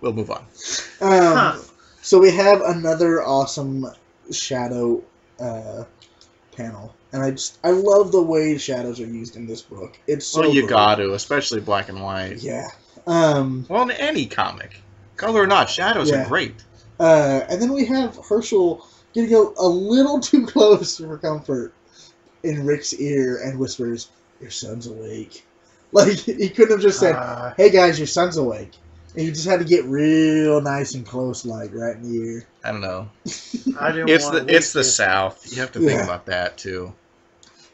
We'll move on. So we have another awesome shadow panel, and I love the way shadows are used in this book. It's so you great. got to, especially black and white. Yeah. Well, in any comic, color or not, shadows are great. And then we have Herschel getting a little too close for comfort in Rick's ear and whispers, "Your son's awake." Like, he couldn't have just said, "Hey guys, your son's awake." And he just had to get real nice and close, like, right in the ear. I don't know. It's the South. You have to think about that, too.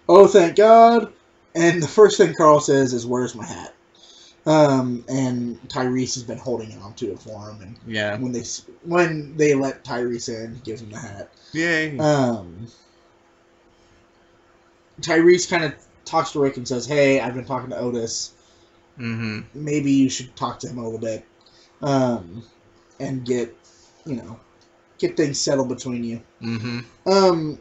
Oh, thank God. And the first thing Carl says is, "Where's my hat?" And Tyrese has been holding on to it for him. And yeah. when they let Tyrese in, he gives him the hat. Yay. Tyrese kind of talks to Rick and says, "Hey, I've been talking to Otis. Mm-hmm. Maybe you should talk to him a little bit, and get, you know." get things settled between you. Mm-hmm.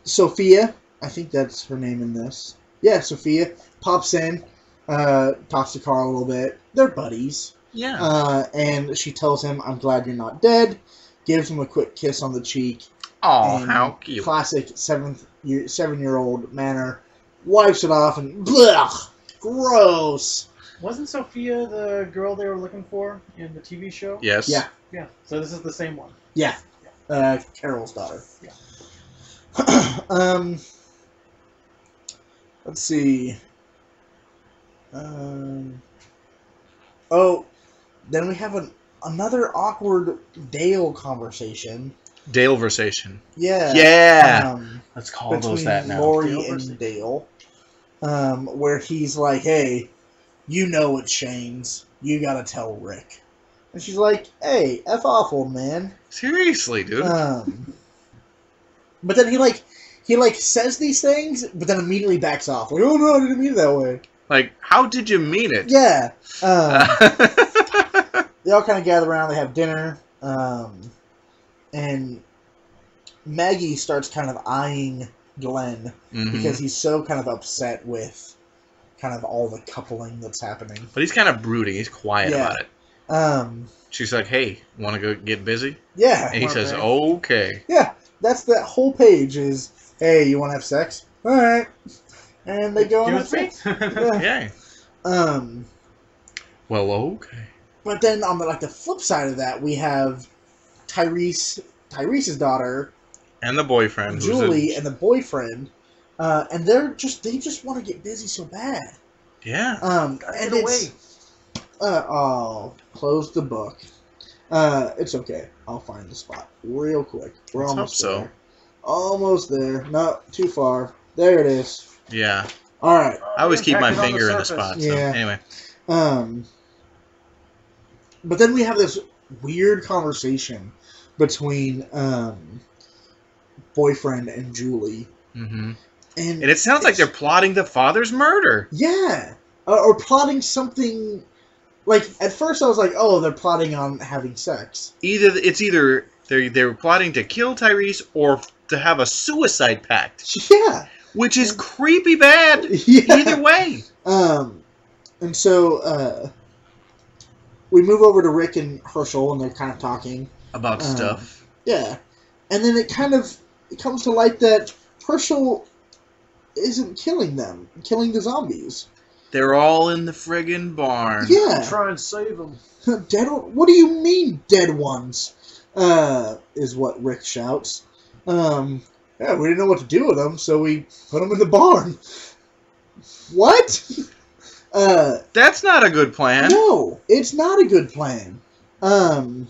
Sophia, I think that's her name in this. Yeah, Sophia pops in, talks to Carl a little bit. They're buddies. Yeah. And she tells him, "I'm glad you're not dead." Gives him a quick kiss on the cheek. Oh, how cute! Classic 7-year-old manner. Wipes it off and blech, gross. Wasn't Sophia the girl they were looking for in the TV show? Yes. Yeah. Yeah. So this is the same one. Yeah. Carol's daughter. Yeah. Let's see. Then we have another awkward Dale conversation. Dale-versation. Yeah. Yeah. Let's call those that now. Lori Dale and Dale. Where he's like, "Hey, you know it's Shane's. You gotta tell Rick." And she's like, "Hey, F off, old man." Seriously, dude. But then he says these things, but then immediately backs off. Like, "Oh no, I didn't mean it that way." Like, how did you mean it? Yeah. They all kind of gather around. They have dinner. And Maggie starts kind of eyeing Glenn because he's so kind of upset with kind of all the coupling that's happening. But he's kind of brooding. He's quiet about it. She's like, "Hey, want to go get busy?" Yeah. And he says, "Okay." Yeah. That's that whole page is, "Hey, you want to have sex?" All right. And they go and have sex. Yeah. Well, okay. But then on the flip side of that, we have Tyrese's daughter, and the boyfriend, Julie, and the boyfriend, and they just want to get busy so bad. Yeah. And it's close the book. It's okay. I'll find the spot real quick. We're almost there. So. Almost there. Not too far. There it is. Yeah. All right. I always keep my finger in the spot. So. Yeah. Anyway. But then we have this weird conversation between boyfriend and Julie. Mm-hmm. And it sounds like they're plotting the father's murder. Yeah. Or plotting something. Like, at first I was like, oh, they're plotting on having sex. Either they're plotting to kill Tyrese or to have a suicide pact. Yeah. Which is creepy bad. Yeah. Either way. And so, we move over to Rick and Herschel, and they're kind of talking. About stuff. Yeah. And then it comes to light that Herschel isn't killing them, killing the zombies. They're all in the friggin' barn. Yeah. Try and save them. What do you mean, dead ones? Is what Rick shouts. Yeah, we didn't know what to do with them, so we put them in the barn. What? That's not a good plan. No, it's not a good plan. And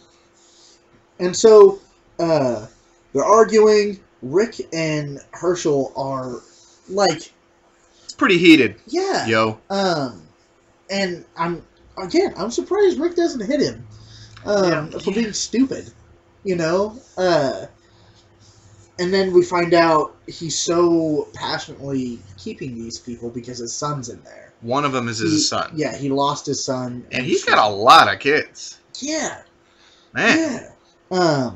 so, they're arguing. Rick and Herschel are, like... It's pretty heated. Yeah. Yo. And I'm surprised Rick doesn't hit him. For being stupid. You know? And then we find out he's so passionately keeping these people because his son's in there. One of them is his son. Yeah, he lost his son. And he's got a lot of kids. Yeah. Man. Yeah.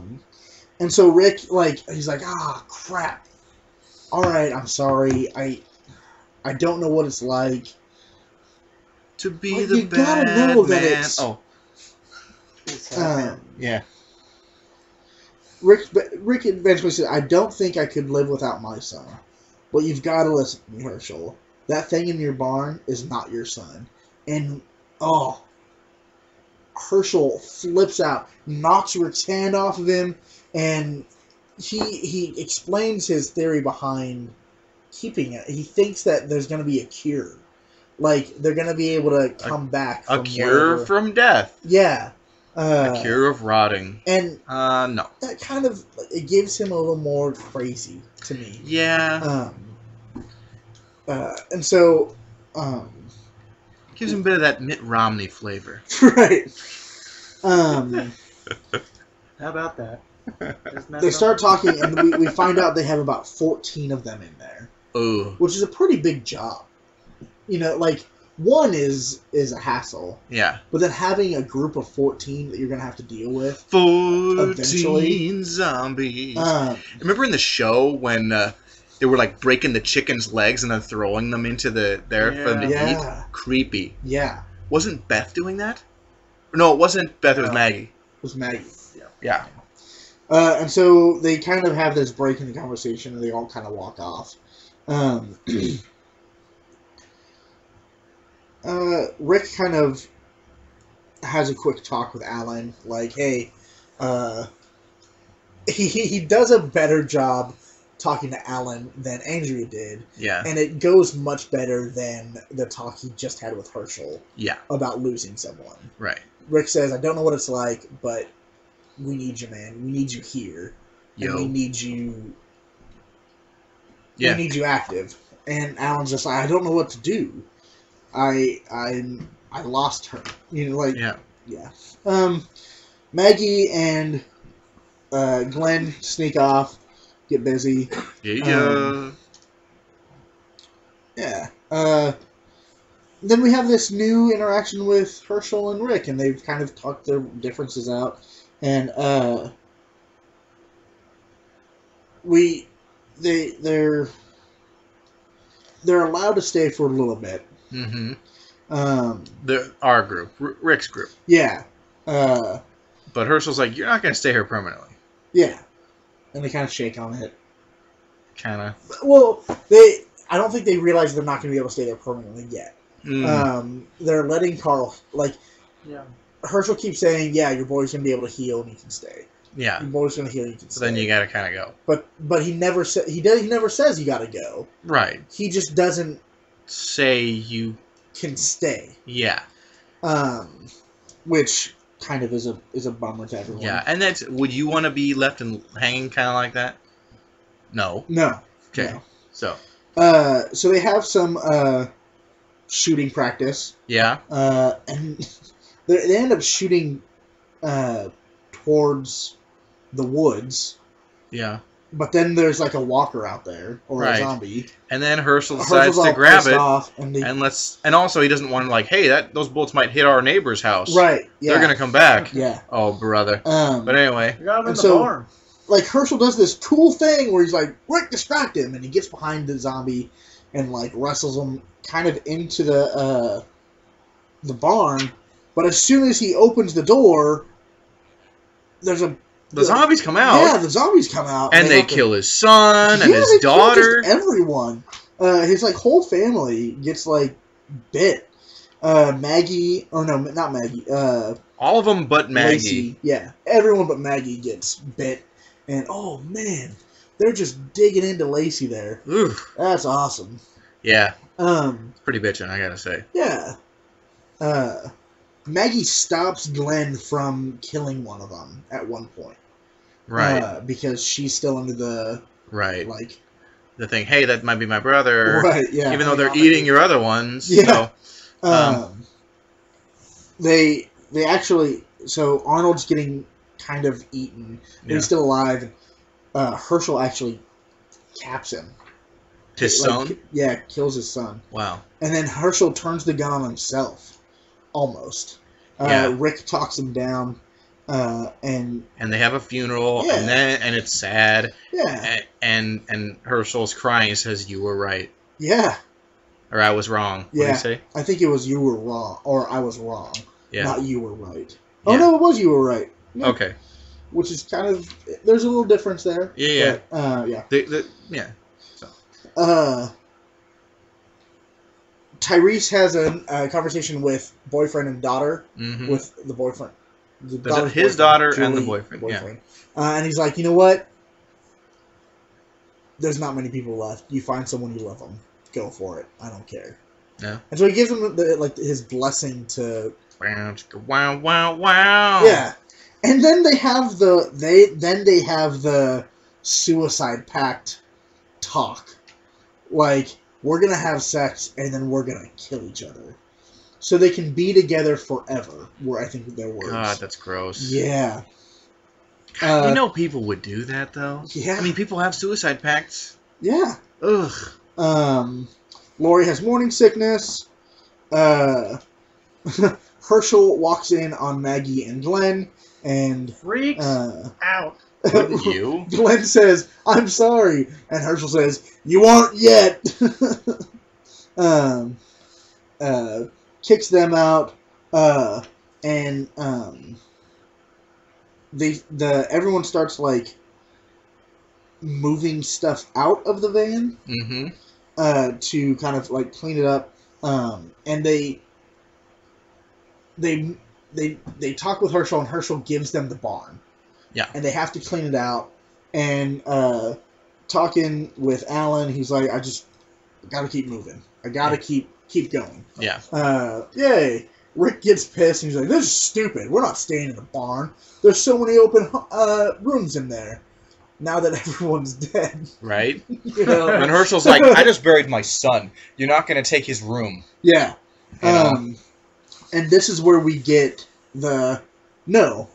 And so Rick, he's like, crap. Alright, I'm sorry. I don't know what it's like. To be but the you bad gotta know that man. it's... Yeah. Rick eventually said, I don't think I could live without my son. But you've got to listen to me, Herschel. That thing in your barn is not your son. And, Herschel flips out, knocks Rick's hand off of him, and he explains his theory behind keeping it. He thinks that there's going to be a cure. Like, they're going to be able to come back from a cure from death. Yeah. A cure of rotting. And no. that kind of, it gives him a little more crazy to me. Yeah. And so, gives him a bit of that Mitt Romney flavor. Right. How about that? They start talking, and we find out they have about 14 of them in there. Ooh. Which is a pretty big job. You know, like, one is a hassle. Yeah. But then having a group of 14 that you're gonna have to deal with 14 eventually. zombies. Remember in the show when they were like breaking the chicken's legs and then throwing them into for them to eat? Creepy. Yeah. Wasn't Beth doing that? No, it wasn't Beth. It was Maggie. It was Maggie. Yeah. And so they kind of have this break in the conversation, and they all kind of walk off. Rick kind of has a quick talk with Alan, like, hey, he does a better job talking to Alan than Andrea did. Yeah. And it goes much better than the talk he just had with Herschel. Yeah. About losing someone. Right. Rick says, I don't know what it's like, but we need you, man. We need you here. And we need you... Yeah. We need you active. And Alan's just like, I don't know what to do. I lost her. You know, like... Yeah. Maggie and Glenn sneak off, get busy. Yeah. Then we have this new interaction with Herschel and Rick, and they've kind of talked their differences out. And they're allowed to stay for a little bit. Mm-hmm. Our group, Rick's group. Yeah. But Herschel's like, you're not going to stay here permanently. Yeah. And they kind of shake on it. Kind of. Well, I don't think they realize they're not going to be able to stay there permanently yet. They're letting Carl, like, Herschel keeps saying, yeah, your boy's going to be able to heal and he can stay. Yeah. Your boy's going to heal and you can stay. Then you got to kind of go. But he never he never says you got to go. Right. He just doesn't say you can stay. Yeah. Which kind of is a bummer to everyone. Yeah, and would you want to be left hanging kind of like that? No. No. Okay. No. So they have some shooting practice. Yeah. And they end up shooting towards the woods. Yeah. But then there's like a walker out there or a zombie. And then Herschel decides to grab it and also he doesn't want to like, hey, those bullets might hit our neighbor's house. Right. Yeah. They're gonna come back. Yeah. Oh, brother. But anyway, we got him in the barn. Like Herschel does this cool thing where he's like, Rick, distract him, and he gets behind the zombie and like wrestles him kind of into the barn. But as soon as he opens the door, the zombies come out. Yeah, the zombies come out. And they kill his son and his daughter. Everyone. His like whole family gets like bit. Maggie, or no, not Maggie. All of them but Maggie. Lacey, yeah, everyone but Maggie gets bit. And oh man, they're just digging into Lacey there. Oof. That's awesome. Yeah. It's pretty bitchin', I gotta say. Yeah. Maggie stops Glenn from killing one of them at one point. Right. Because she's still under the... Right. Like... The thing, hey, that might be my brother. Right, yeah. Even though they're eating your other ones. Yeah. So, they actually... So Arnold's getting kind of eaten. Yeah. He's still alive. Herschel actually caps him. His son? Yeah, kills his son. Wow. And then Herschel turns the gun on himself. Almost. Rick talks him down. And they have a funeral, and it's sad. Yeah. And Herschel's crying. He says, "You were right." Yeah. Or I was wrong. What did he say? I think it was you were wrong, or I was wrong. Yeah. Not you were right. Oh no, it was you were right. Yeah. Okay. Which is kind of there's a little difference there. Yeah. But, yeah. So. Tyrese has a conversation with boyfriend and daughter. Mm-hmm. With the boyfriend. His daughter Julie, and the boyfriend. Yeah. And he's like, you know what? There's not many people left. You find someone you love them. Go for it. I don't care. Yeah. And so he gives him his blessing to. Wow! Wow! Wow! Yeah. And then they have the suicide pact talk. Like, we're gonna have sex and then we're gonna kill each other. So they can be together forever, were I think their words. God, that's gross. Yeah. People would do that, though. Yeah. I mean, people have suicide pacts. Yeah. Ugh. Lori has morning sickness. Herschel walks in on Maggie and Glenn, and freaks out. Wouldn't you? Glenn says, "I'm sorry," and Herschel says, "You aren't yet." Kicks them out, and everyone starts like moving stuff out of the van to kind of like clean it up, and they talk with Herschel, and Herschel gives them the barn. Yeah. And they have to clean it out. And talking with Alan, he's like, I gotta keep moving. I gotta keep going. Yeah. Yay. Rick gets pissed, and he's like, this is stupid. We're not staying in the barn. There's so many open rooms in there. Now that everyone's dead. Right? You know? And Herschel's like, I just buried my son. You're not going to take his room. Yeah. You know? And this is where we get no,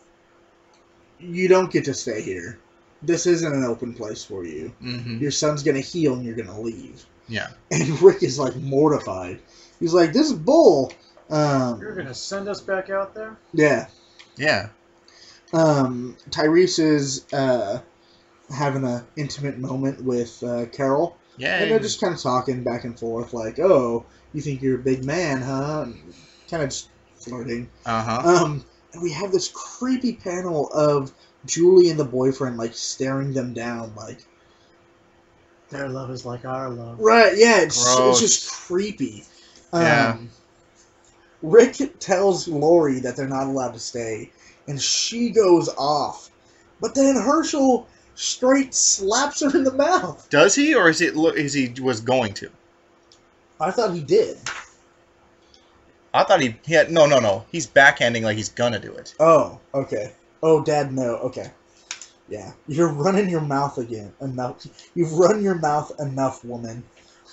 you don't get to stay here. This isn't an open place for you. Mm-hmm. Your son's going to heal and you're going to leave. Yeah. And Rick is like mortified. He's like, this is bull. You're going to send us back out there? Yeah. Yeah. Tyrese is having an intimate moment with Carol. Yeah. And they're just kind of talking back and forth like, oh, you think you're a big man, huh? And kind of just flirting. Uh-huh. And we have this creepy panel of Julie and the boyfriend like staring them down like, their love is like our love. right, yeah, it's just creepy. Yeah. Rick tells Lori that they're not allowed to stay, and she goes off. But then Herschel straight slaps her in the mouth. Does he, or is he was going to? I thought he did. I thought he had... No. He's backhanding like he's gonna do it. Oh, okay. Oh, Dad, no. Okay. Yeah. You're running your mouth again. Enough. You've run your mouth enough, woman.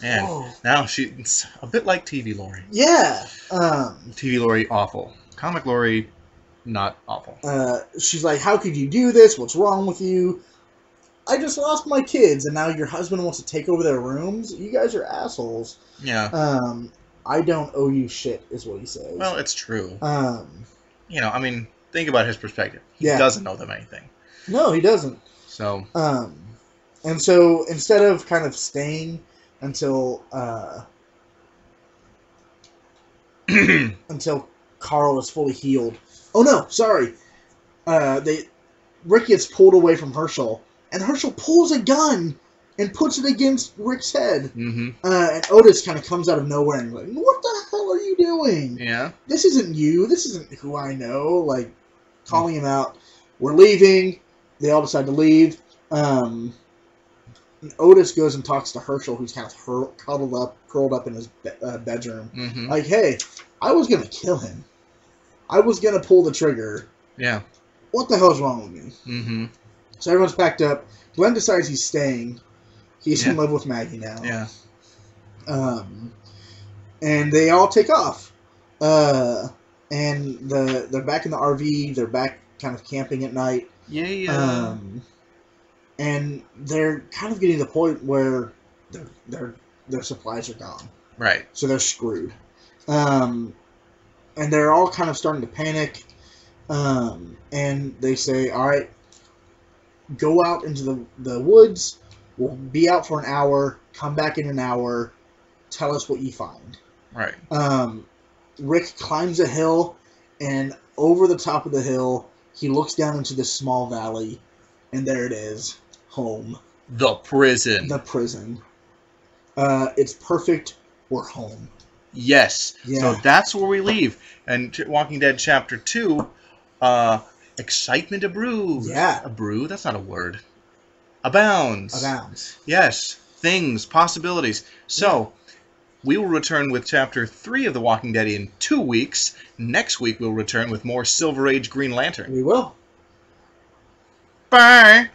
And now she's a bit like TV Lori. Yeah. TV Lori, awful. Comic Lori, not awful. She's like, how could you do this? What's wrong with you? I just lost my kids, and now your husband wants to take over their rooms? You guys are assholes. Yeah. I don't owe you shit, is what he says. Well, it's true. You know, I mean, think about his perspective. He Yeah. doesn't owe them anything. No, he doesn't. So. And so instead of kind of staying until until Carl is fully healed. Oh no, sorry. Rick gets pulled away from Herschel, and Herschel pulls a gun and puts it against Rick's head. Mm-hmm. And Otis kind of comes out of nowhere and like, what the hell are you doing? Yeah. This isn't you. This isn't who I know. Like, calling him out. We're leaving. They all decide to leave. And Otis goes and talks to Herschel, who's kind of curled up in his bedroom. Mm-hmm. Like, hey, I was going to kill him. I was going to pull the trigger. Yeah. What the hell's wrong with me? Mm-hmm. So everyone's packed up. Glenn decides he's staying. He's in love with Maggie now. Yeah. And they all take off. And they're back in the RV. They're back kind of camping at night. Yeah. And they're kind of getting to the point where their supplies are gone. Right. So they're screwed. And they're all kind of starting to panic. And they say, all right, go out into the woods. We'll be out for an hour. Come back in an hour. Tell us what you find. Right. Rick climbs a hill, and over the top of the hill, he looks down into this small valley, and there it is. Home. The prison. The prison. It's perfect. We're home. Yes. Yeah. So that's where we leave. And Walking Dead Chapter 2, excitement abrews. Yeah. Abrew? That's not a word. Abounds. Abounds. Yes. Things. Possibilities. So, we will return with Chapter 3 of The Walking Dead in 2 weeks. Next week, we'll return with more Silver Age Green Lantern. We will. Bye!